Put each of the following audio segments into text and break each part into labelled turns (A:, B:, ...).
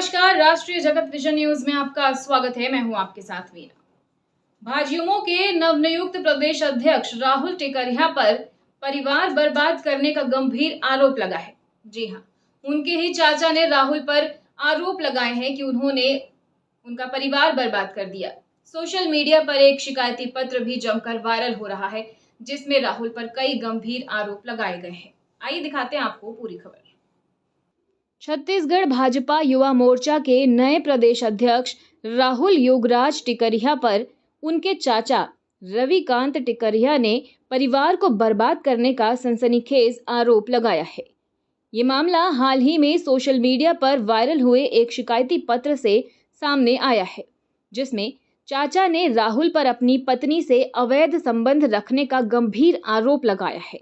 A: नमस्कार, राष्ट्रीय जगत विजन न्यूज में आपका स्वागत है। मैं हूं आपके साथ वीना। भाजयुमो के नवनियुक्त प्रदेश अध्यक्ष राहुल टिकरिहा पर परिवार बर्बाद करने का गंभीर आरोप लगा है। जी हां, उनके ही चाचा ने राहुल पर आरोप लगाए हैं कि उन्होंने उनका परिवार बर्बाद कर दिया। सोशल मीडिया पर एक शिकायती पत्र भी जमकर वायरल हो रहा है, जिसमें राहुल पर कई गंभीर आरोप लगाए गए हैं। आइए दिखाते हैं आपको पूरी खबर। छत्तीसगढ़ भाजपा युवा मोर्चा के नए प्रदेश अध्यक्ष राहुल योगराज टिकरिहा पर उनके चाचा रविकांत टिकरिहा ने परिवार को बर्बाद करने का सनसनीखेज आरोप लगाया है। ये मामला हाल ही में सोशल मीडिया पर वायरल हुए एक शिकायती पत्र से सामने आया है, जिसमें चाचा ने राहुल पर अपनी पत्नी से अवैध संबंध रखने का गंभीर आरोप लगाया है।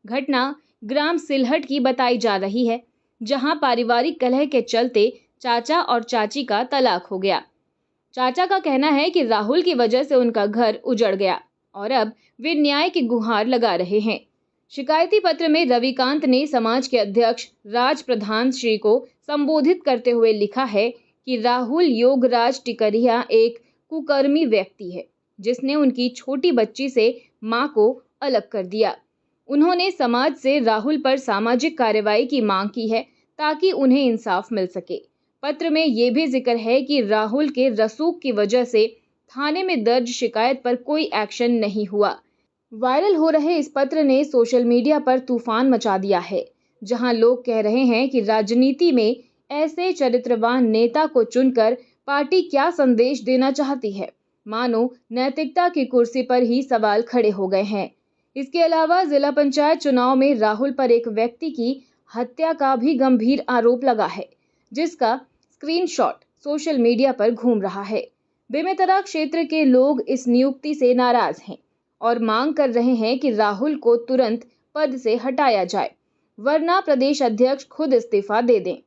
A: घटना ग्राम सिलहट की बताई जा रही है, जहां पारिवारिक कलह के चलते चाचा और चाची का तलाक हो गया। चाचा का कहना है कि राहुल की वजह से उनका घर उजड़ गया और अब वे न्याय की गुहार लगा रहे हैं। शिकायती पत्र में रविकांत ने समाज के अध्यक्ष राज प्रधान श्री को संबोधित करते हुए लिखा है कि राहुल योगराज टिकरिहा एक कुकर्मी व्यक्ति है, जिसने उनकी छोटी बच्ची से मां को अलग कर दिया। उन्होंने समाज से राहुल पर सामाजिक कार्रवाई की मांग की है ताकि उन्हें इंसाफ मिल सके। पत्र में यह भी जिक्र है कि राहुल के रसूख की वजह से थाने में दर्ज शिकायत पर कोई एक्शन नहीं हुआ। वायरल हो रहे इस पत्र ने सोशल मीडिया पर तूफान मचा दिया है, जहां लोग कह रहे हैं कि राजनीति में ऐसे चरित्रवान नेता को चुनकर पार्टी क्या संदेश देना चाहती है। मानो नैतिकता की कुर्सी पर ही सवाल खड़े हो गए हैं। इसके अलावा जिला पंचायत चुनाव में राहुल पर एक व्यक्ति की हत्या का भी गंभीर आरोप लगा है, जिसका स्क्रीनशॉट सोशल मीडिया पर घूम रहा है। बेमेतरा क्षेत्र के लोग इस नियुक्ति से नाराज हैं और मांग कर रहे हैं कि राहुल को तुरंत पद से हटाया जाए, वरना प्रदेश अध्यक्ष खुद इस्तीफा दे दें।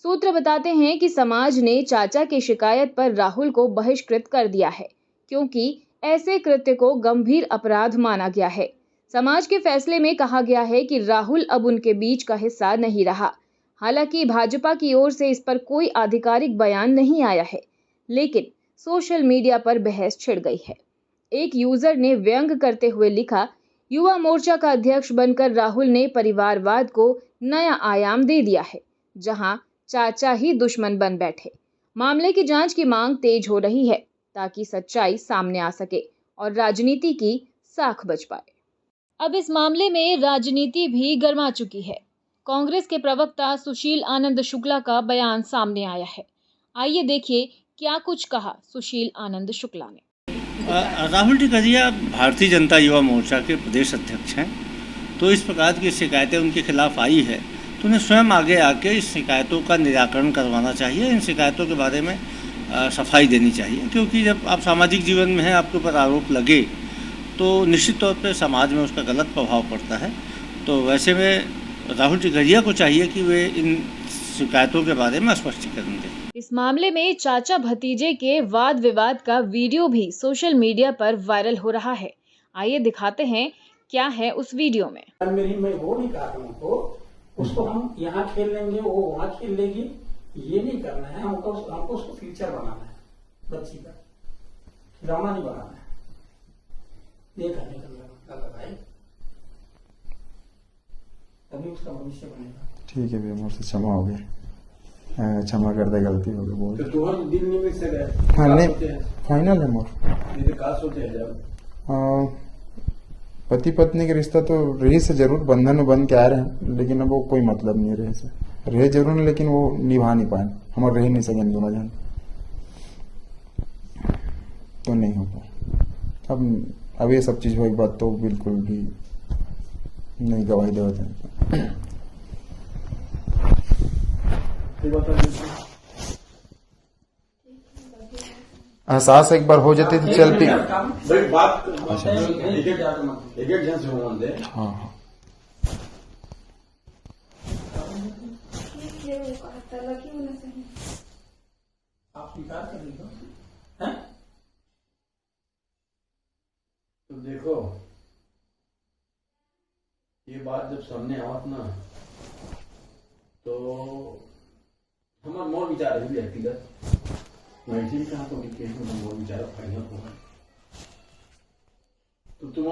A: सूत्र बताते हैं कि समाज ने चाचा की शिकायत पर राहुल को बहिष्कृत कर दिया है, क्योंकि ऐसे कृत्य को गंभीर अपराध माना गया है। समाज के फैसले में कहा गया है कि राहुल अब उनके बीच का हिस्सा नहीं रहा। हालांकि भाजपा की ओर से इस पर कोई आधिकारिक बयान नहीं आया है, लेकिन सोशल मीडिया पर बहस छिड़ गई है। एक यूजर ने व्यंग करते हुए लिखा, युवा मोर्चा का अध्यक्ष बनकर राहुल ने परिवारवाद को नया आयाम दे दिया है, जहां चाचा ही दुश्मन बन बैठे। मामले की जांच की मांग तेज हो रही है ताकि सच्चाई सामने आ सके और राजनीति की साख बच पाए। अब इस मामले में राजनीति भी गर्मा चुकी है। कांग्रेस के प्रवक्ता सुशील आनंद शुक्ला का बयान सामने आया है। आइए देखिए क्या कुछ कहा सुशील आनंद शुक्ला ने।
B: राहुल टिकरिहा भारतीय जनता युवा मोर्चा के प्रदेश अध्यक्ष हैं, तो इस प्रकार की शिकायतें उनके खिलाफ आई है तो उन्हें स्वयं आगे आके इस शिकायतों का निराकरण करवाना चाहिए। इन शिकायतों के बारे में सफाई देनी चाहिए, क्योंकि जब आप सामाजिक जीवन में हैं, आपके ऊपर आरोप लगे तो निश्चित तौर पे समाज में उसका गलत प्रभाव पड़ता है। तो वैसे में राहुल टिकरिहा को चाहिए कि वे इन शिकायतों के बारे में स्पष्टीकरण दें।
A: इस मामले में चाचा भतीजे के वाद विवाद का वीडियो भी सोशल मीडिया पर वायरल हो रहा है। आइए दिखाते हैं क्या है उस वीडियो में।
C: मैं वो नहीं कहा उनको, उसको हम यहाँ खेल लेंगे, वो वहाँ खेल लेगी, ये नहीं करना है। हमको उसको फ्यूचर बनाना है, बच्ची का खिलौना नहीं बनाना है। ये करने का भाई, तभी उसका भविष्य बनेगा। ठीक है भैया, मुझसे क्षमा हो गया, क्षमा कर दे, गलती हो गई बोल। तो तुम्हारे दिल में मिक्स है? हाँ नहीं, फाइनल है मोर। ये कहा सोचे है जब पति पत्नी के रिश्ता तो रही से जरूर बंधन में बन के आ रहे हैं, लेकिन अब वो कोई मतलब नहीं रहे से रहे जरूर, लेकिन वो निभा नहीं पाए, हम रह नहीं सके दोनों जन, तो नहीं हो पाए। अब ये सब चीज हो एक बात तो बिल्कुल भी नहीं गवाही देते हैं। एहसास एक बार हो जाती तो चलती। बात अच्छा, एक जन से हाँ हाँ आप स्वीकार कर लीजिए। तो देखो, ये बात जब सामने आवत ना, तो
D: हमारा मोर विचार है व्यक्तिगत वैसे ही कहा तो केस में मोर विचार फाइनल होगा तो तुम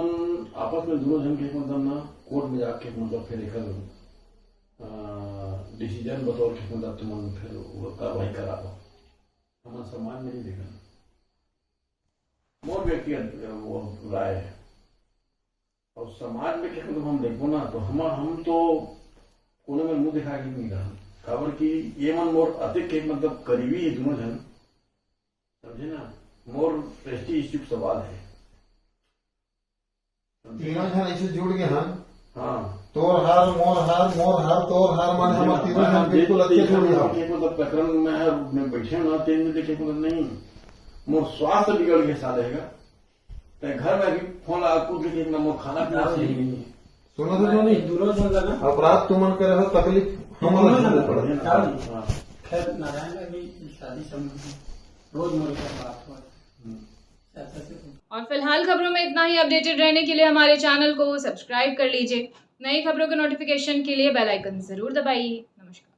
D: आपस में दोनों जन के मतलब ना कोर्ट में जाके मतलब फिर एक डिसीजन बतौर के मतलब तुम फिर वो कार्रवाई करा दो हमारे समाज में नहीं देखा मोर व्यक्तिगत वो राय है और समाज में क्या मतलब हम देखो ना तो हम तो कोने में मुंह दिखा के नहीं रहा खबर की ये मन मोर अधिक के मतलब करीबी है दोनों जन समझे ना मोर प्रेस्टी इश्यू सवाल है
E: तीनों जन ऐसे जुड़ गए हैं
D: हाँ
E: तोर हार मोर हार तोर हार मान हम तीनों जन बिल्कुल अच्छे जुड़ गए
D: मतलब प्रकरण में बैठे ना तीन में देखे मतलब नहीं मोर स्वास्थ्य बिगड़ के साथ रहेगा तो घर में भी फोन लगा कूद के मोर खाना पीना सही नहीं है
E: सुनो तो नहीं
F: दूरों से लगा
E: अपराध तुमन करे हो तकलीफ हमारा पड़े
F: खैर नारायण अभी शादी संबंधी रोज मोरे का बात हुआ
A: और फिलहाल खबरों में इतना ही। अपडेटेड रहने के लिए हमारे चैनल को सब्सक्राइब कर लीजिए। नई खबरों के नोटिफिकेशन के लिए बेल आइकन जरूर दबाइए। नमस्कार।